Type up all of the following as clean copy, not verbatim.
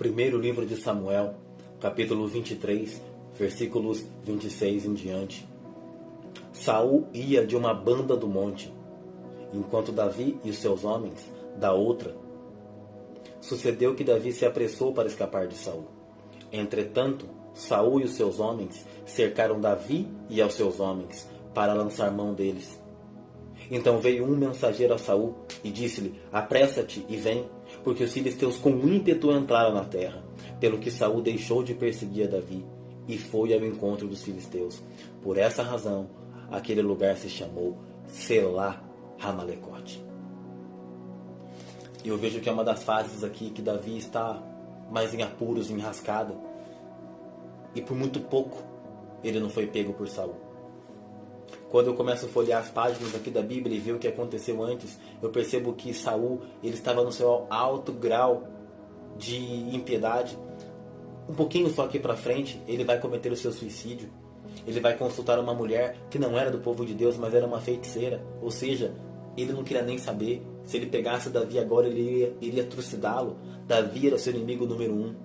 Primeiro livro de Samuel, capítulo 23, versículos 26 em diante. Saul ia de uma banda do monte, enquanto Davi e os seus homens da outra. Sucedeu que Davi se apressou para escapar de Saul. Entretanto, Saul e os seus homens cercaram Davi e aos seus homens para lançar mão deles. Então veio um mensageiro a Saul e disse-lhe: apressa-te e vem, porque os filisteus com ímpeto entraram na terra. Pelo que Saul deixou de perseguir Davi e foi ao encontro dos filisteus. Por essa razão, aquele lugar se chamou Selá Ramalecote. E eu vejo que é uma das fases aqui que Davi está mais em apuros, enrascada. E por muito pouco ele não foi pego por Saul. Quando eu começo a folhear as páginas aqui da Bíblia e ver o que aconteceu antes, eu percebo que Saul ele estava no seu alto grau de impiedade. Um pouquinho só aqui para frente, ele vai cometer o seu suicídio. Ele vai consultar uma mulher que não era do povo de Deus, mas era uma feiticeira. Ou seja, ele não queria nem saber. Se ele pegasse Davi agora, ele iria trucidá-lo. Davi era seu inimigo número 1.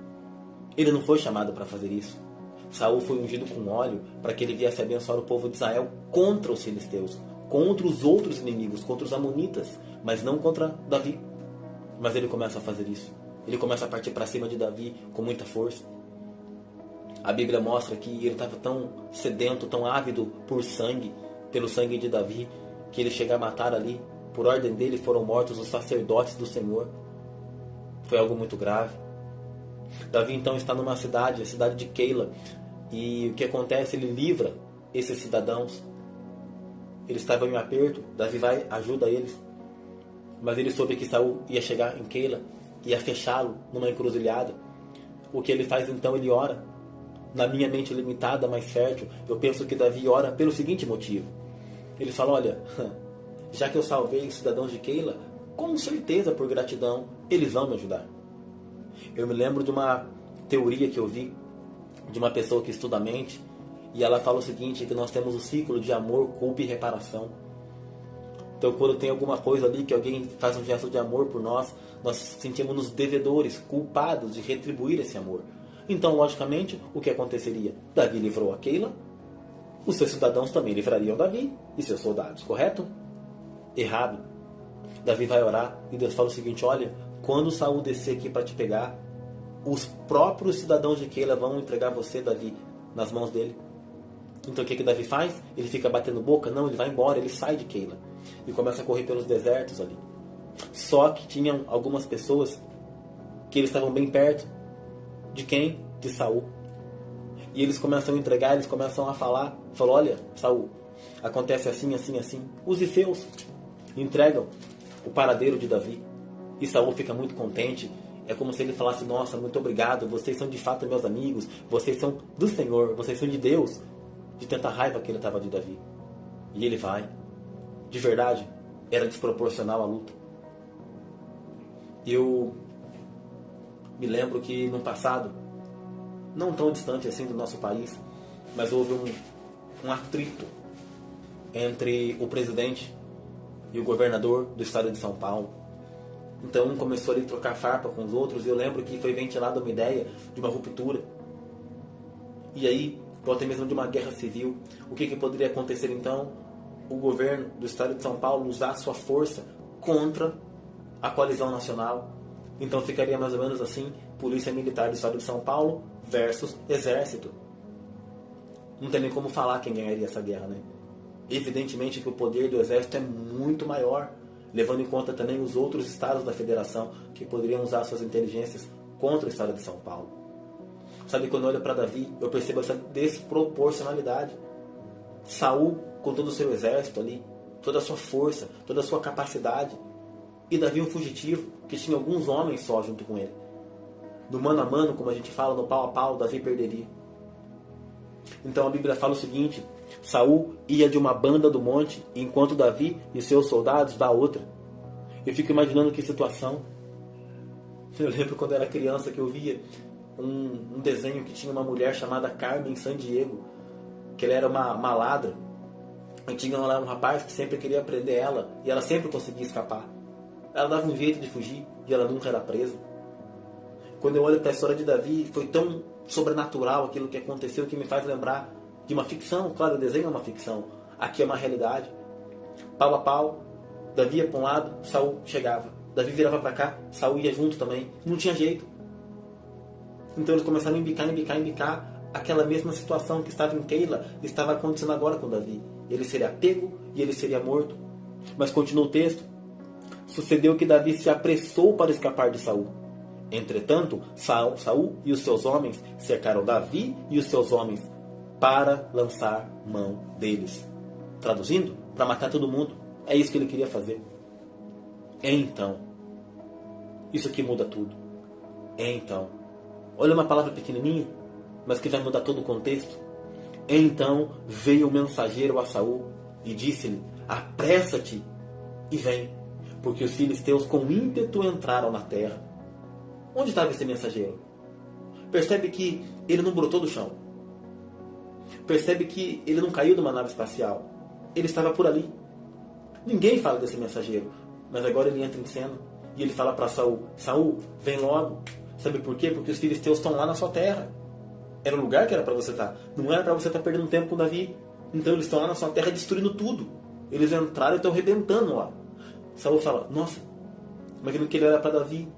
Ele não foi chamado para fazer isso. Saul foi ungido com óleo para que ele viesse abençoar o povo de Israel contra os filisteus, contra os outros inimigos, contra os amonitas, mas não contra Davi. Mas ele começa a fazer isso. Ele começa a partir para cima de Davi com muita força. A Bíblia mostra que ele estava tão sedento, tão ávido por sangue, pelo sangue de Davi, que ele chega a matar ali. Por ordem dele foram mortos os sacerdotes do Senhor. Foi algo muito grave. Davi então está numa cidade, a cidade de Keila. E o que acontece? Ele livra esses cidadãos. Eles estavam em aperto. Davi vai, ajuda eles. Mas ele soube que Saul ia chegar em Keila, ia fechá-lo numa encruzilhada. O que ele faz então? Ele ora. Na minha mente limitada, mas fértil, eu penso que Davi ora pelo seguinte motivo. Ele fala: olha, já que eu salvei os cidadãos de Keila, com certeza por gratidão eles vão me ajudar. Eu me lembro de uma teoria que eu vi de uma pessoa que estuda a mente, e ela fala o seguinte, que nós temos o ciclo de amor, culpa e reparação. Então quando tem alguma coisa ali que alguém faz um gesto de amor por nós, nós sentimos-nos devedores, culpados de retribuir esse amor. Então, logicamente, o que aconteceria? Davi livrou a Keila, os seus cidadãos também livrariam Davi e seus soldados, correto? Errado. Davi vai orar e Deus fala o seguinte: olha, quando Saul descer aqui para te pegar, os próprios cidadãos de Keila vão entregar você, Davi, nas mãos dele. Então o que Davi faz? Ele fica batendo boca? Não, ele vai embora, ele sai de Keila e começa a correr pelos desertos ali. Só que tinham algumas pessoas que eles estavam bem perto. De quem? De Saul. E eles começam a entregar, eles começam a falar. Falam: olha, Saul, acontece assim, assim, assim. Os ifeus entregam o paradeiro de Davi. E Saul fica muito contente. É como se ele falasse: nossa, muito obrigado, vocês são de fato meus amigos, vocês são do Senhor, vocês são de Deus. De tanta raiva que ele estava de Davi. E ele vai. De verdade, era desproporcional a luta. Eu me lembro que no passado, não tão distante assim do nosso país, mas houve um atrito entre o presidente e o governador do estado de São Paulo. Então um começou a trocar farpa com os outros, e eu lembro que foi ventilada uma ideia de uma ruptura. E aí, ou até mesmo de uma guerra civil. O que poderia acontecer então? O governo do estado de São Paulo usar sua força contra a coalizão nacional. Então ficaria mais ou menos assim: Polícia Militar do estado de São Paulo versus Exército. Não tem nem como falar quem ganharia essa guerra, né? Evidentemente que o poder do Exército é muito maior, levando em conta também os outros estados da federação que poderiam usar suas inteligências contra o estado de São Paulo. Sabe, quando eu olho para Davi, eu percebo essa desproporcionalidade. Saul, com todo o seu exército ali, toda a sua força, toda a sua capacidade, e Davi um fugitivo, que tinha alguns homens só junto com ele. No mano a mano, como a gente fala, no pau a pau, Davi perderia. Então a Bíblia fala o seguinte: Saul ia de uma banda do monte, enquanto Davi e seus soldados da outra. Eu fico imaginando que situação. Eu lembro quando eu era criança que eu via um desenho que tinha uma mulher chamada Carmen Sandiego, que ela era uma ladra. E tinha lá um rapaz que sempre queria prender ela, e ela sempre conseguia escapar. Ela dava um jeito de fugir e ela nunca era presa. Quando eu olho para a história de Davi, foi tão sobrenatural aquilo que aconteceu que me faz lembrar de uma ficção. Claro, o desenho é uma ficção. Aqui é uma realidade. Pau a pau, Davi ia para um lado, Saul chegava. Davi virava para cá, Saul ia junto também. Não tinha jeito. Então eles começaram a embicar. Aquela mesma situação que estava em Keila estava acontecendo agora com Davi. Ele seria pego e ele seria morto. Mas continua o texto. Sucedeu que Davi se apressou para escapar de Saul. Entretanto, Saul e os seus homens cercaram Davi e os seus homens para lançar mão deles. Traduzindo, para matar todo mundo. É isso que ele queria fazer. Então, isso aqui muda tudo. Então, olha uma palavra pequenininha, mas que vai mudar todo o contexto. Então veio o mensageiro a Saul e disse-lhe: apressa-te e vem, porque os filisteus com ímpeto entraram na terra. Onde estava esse mensageiro? Percebe que ele não brotou do chão. Percebe que ele não caiu de uma nave espacial. Ele estava por ali. Ninguém fala desse mensageiro, mas agora ele entra em cena e ele fala para Saul: Saul, vem logo. Sabe por quê? Porque os filisteus estão lá na sua terra. Era o lugar que era para você estar. Não era para você estar perdendo tempo com Davi. Então eles estão lá na sua terra destruindo tudo. Eles entraram e estão arrebentando lá. Saul fala: nossa, mas aquilo que ele era para Davi.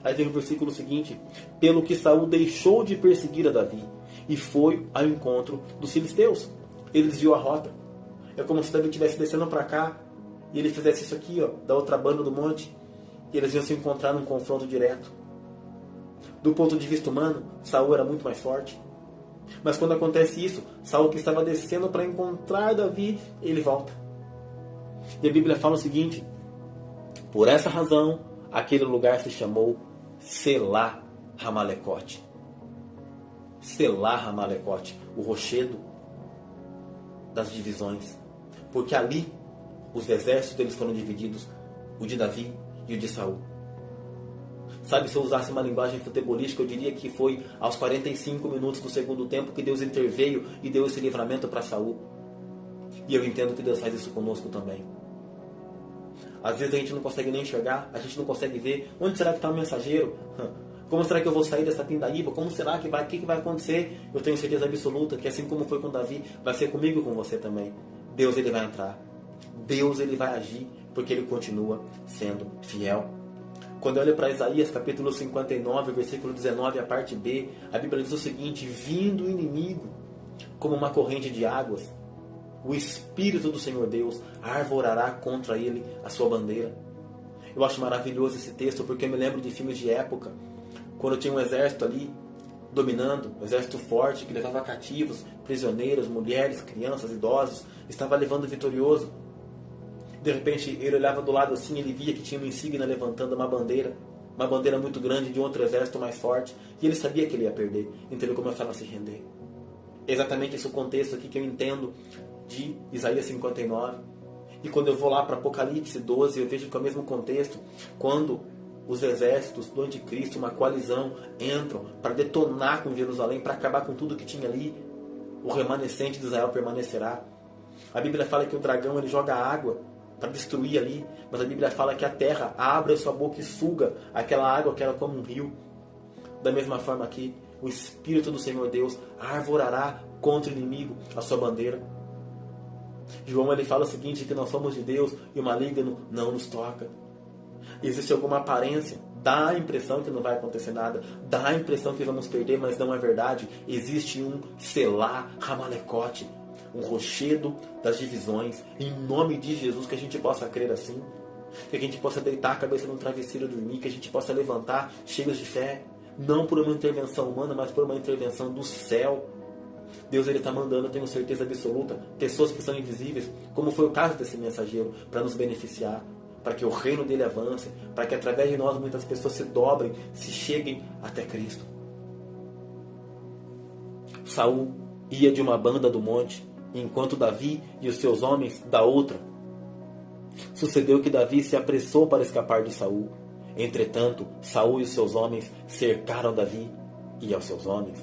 Aí vem o versículo seguinte: pelo que Saul deixou de perseguir a Davi e foi ao encontro dos filisteus. Ele desviou a rota. É como se Davi estivesse descendo para cá e ele fizesse isso aqui, ó, da outra banda do monte, e eles iam se encontrar num confronto direto. Do ponto de vista humano, Saul era muito mais forte. Mas quando acontece isso, Saul, que estava descendo para encontrar Davi, ele volta. E a Bíblia fala o seguinte: por essa razão, aquele lugar se chamou Selá Ramalecote. Selá Ramalecote, o rochedo das divisões. Porque ali os exércitos deles foram divididos, o de Davi e o de Saul. Sabe, se eu usasse uma linguagem futebolística, eu diria que foi aos 45 minutos do segundo tempo que Deus interveio e deu esse livramento para Saul. E eu entendo que Deus faz isso conosco também. Às vezes a gente não consegue nem enxergar, a gente não consegue ver. Onde será que está o mensageiro? Como será que eu vou sair dessa pindaíba? Como será que vai? O que vai acontecer? Eu tenho certeza absoluta que assim como foi com Davi, vai ser comigo e com você também. Deus, ele vai entrar. Deus, ele vai agir, porque ele continua sendo fiel. Quando eu olho para Isaías capítulo 59, versículo 19, a parte B, a Bíblia diz o seguinte: vindo o inimigo como uma corrente de águas, o Espírito do Senhor Deus arvorará contra ele a sua bandeira. Eu acho maravilhoso esse texto, porque eu me lembro de filmes de época, quando tinha um exército ali dominando, um exército forte que levava cativos, prisioneiros, mulheres, crianças, idosos, estava levando vitorioso. De repente ele olhava do lado assim, ele via que tinha uma insígnia levantando uma bandeira muito grande de outro exército mais forte, e ele sabia que ele ia perder, então ele começava a se render. É exatamente esse o contexto aqui que eu entendo de Isaías 59. E quando eu vou lá para Apocalipse 12, eu vejo que é o mesmo contexto, quando os exércitos do anticristo, uma coalizão, entram para detonar com Jerusalém, para acabar com tudo que tinha ali, o remanescente de Israel permanecerá. A Bíblia fala que o dragão ele joga água para destruir ali, mas a Bíblia fala que a terra abre a sua boca e suga aquela água que era como um rio. Da mesma forma aqui, o Espírito do Senhor Deus arvorará contra o inimigo a sua bandeira. João ele fala o seguinte, que nós somos de Deus e o maligno não nos toca. Existe alguma aparência, dá a impressão que não vai acontecer nada, dá a impressão que vamos perder, mas não é verdade. Existe um Selá Ramalecote, um rochedo das divisões, em nome de Jesus, que a gente possa crer assim, que a gente possa deitar a cabeça num travesseiro e dormir, que a gente possa levantar cheios de fé, não por uma intervenção humana, mas por uma intervenção do céu. Deus ele está mandando, eu tenho certeza absoluta, pessoas que são invisíveis, como foi o caso desse mensageiro, para nos beneficiar, para que o reino dele avance, para que através de nós muitas pessoas se dobrem, se cheguem até Cristo. Saul ia de uma banda do monte, enquanto Davi e os seus homens da outra. Sucedeu que Davi se apressou para escapar de Saul. Entretanto, Saul e os seus homens cercaram Davi e aos seus homens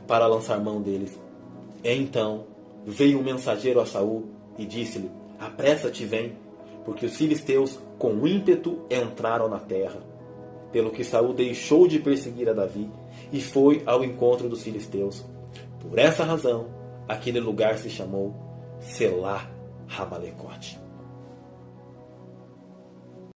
para lançar mão deles. Então veio um mensageiro a Saul e disse-lhe: apressa-te, vem, porque os filisteus com ímpeto entraram na terra. pelo que Saul deixou de perseguir a Davi e foi ao encontro dos filisteus. Por essa razão, aquele lugar se chamou Selá Ramalecote.